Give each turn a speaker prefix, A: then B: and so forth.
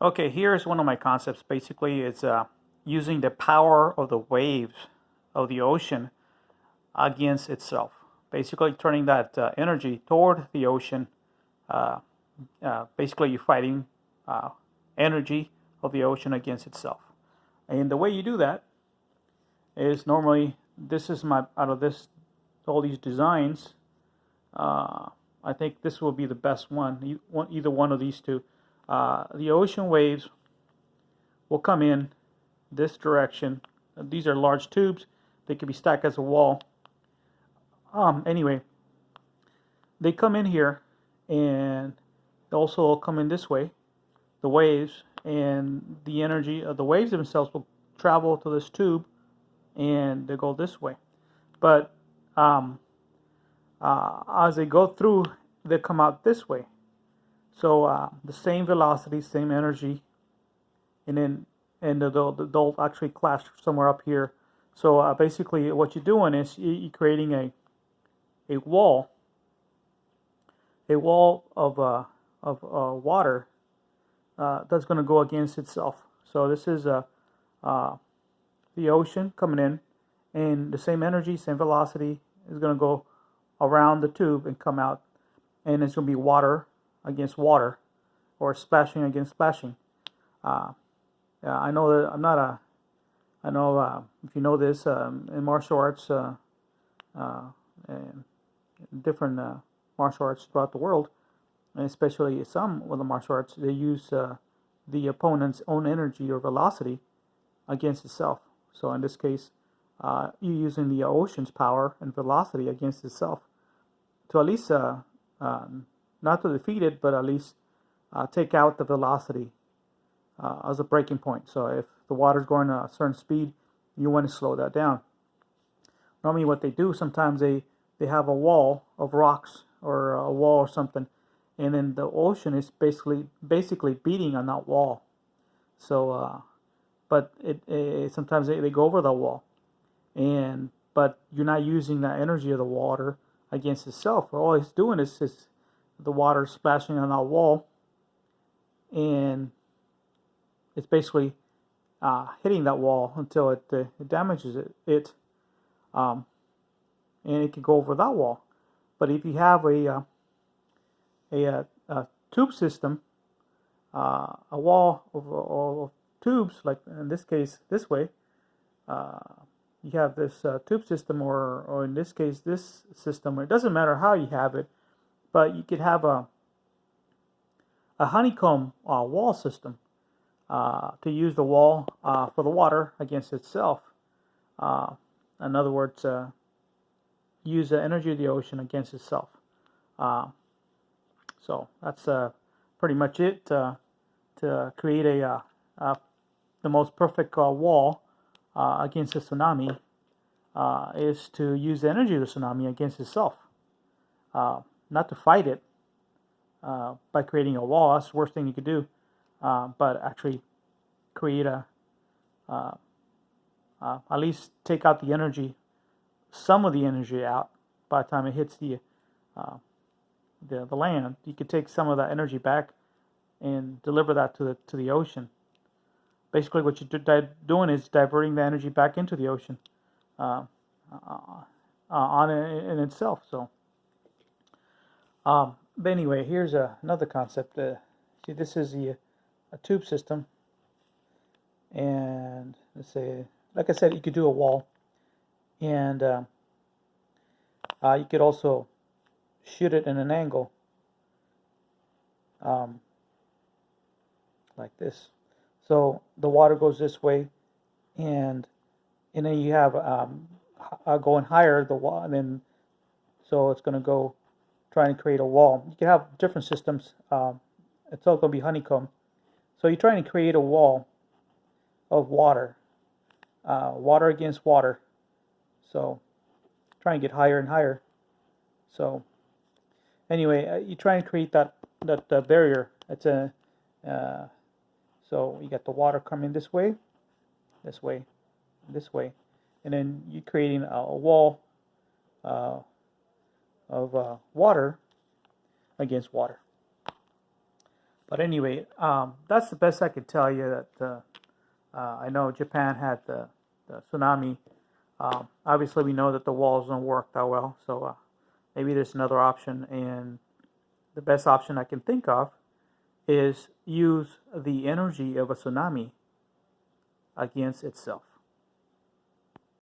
A: Okay, here's one of my concepts. Basically, it's using the power of the waves of the ocean against itself. Basically, turning that energy toward the ocean. Uh, Basically, you're fighting uh, energy of the ocean against itself. And the way you do that is normally this is my out of this all these designs. Uh, I think this will be the best one. Either one of these two. The ocean waves will come in this direction. These are large tubes. They can be stacked as a wall. Anyway, they come in here, and they also come in this way, the waves, and the energy of the waves themselves will travel to this tube, and they go this way. But um, as they go through, they come out this way. So the same velocity, same energy, and then they'll actually clash somewhere up here. So basically, what you're doing is you're creating a wall, of water that's going to go against itself. So this is uh, the ocean coming in, and the same energy, same velocity is going to go around the tube and come out, and it's going to be water against water, or splashing against splashing. Uh, I know that I'm not a. I know if you know this in martial arts uh, and different martial arts throughout the world, and especially some of the martial arts, they use the opponent's own energy or velocity against itself. So in this case, you're using the ocean's power and velocity against itself to at least not to defeat it, but at least take out the velocity as a breaking point. So if the water's going at a certain speed, you want to slow that down. Normally, what they do sometimes they have a wall of rocks or a wall or something, and then the ocean is basically beating on that wall. So, but it sometimes they go over the wall, and but you're not using the energy of the water against itself. All it's doing is the water splashing on that wall, and it's basically hitting that wall until it damages it, um, and it can go over that wall. But if you have a tube system, a wall of tubes, like in this case, this way, uh, you have this tube system, or in this case, this system. It doesn't matter how you have it, but you could have a honeycomb wall system to use the wall for the water against itself. Uh, in other words, use the energy of the ocean against itself. Uh, so that's pretty much it to create the most perfect wall against a tsunami is to use the energy of the tsunami against itself, not to fight it by creating a wall. That's the worst thing you could do, but actually create uh, at least take out the energy, some of the energy out by the time it hits uh, the land. You could take some of that energy back and deliver that to the ocean. Basically, what you're doing is diverting the energy back into the ocean uh, on in itself. So, but anyway, here's another concept. See, this is a tube system, and let's say, like I said, you could do a wall, and you could also shoot it in an angle, um, like this. So the water goes this way, and then you have going higher the wall, and then so it's going to go trying to create a wall. You can have different systems. It's all going to be honeycomb. So you're trying to create a wall of water, water against water. So try and get higher and higher. So anyway, you try and create that barrier. It's a so you got the water coming this way, this way, this way, and then you're creating a wall uh, of water against water. But anyway, that's the best I could tell you. That I know Japan had the tsunami. Obviously, we know that the walls don't work that well, so maybe there's another option. And the best option I can think of is use the energy of a tsunami against itself.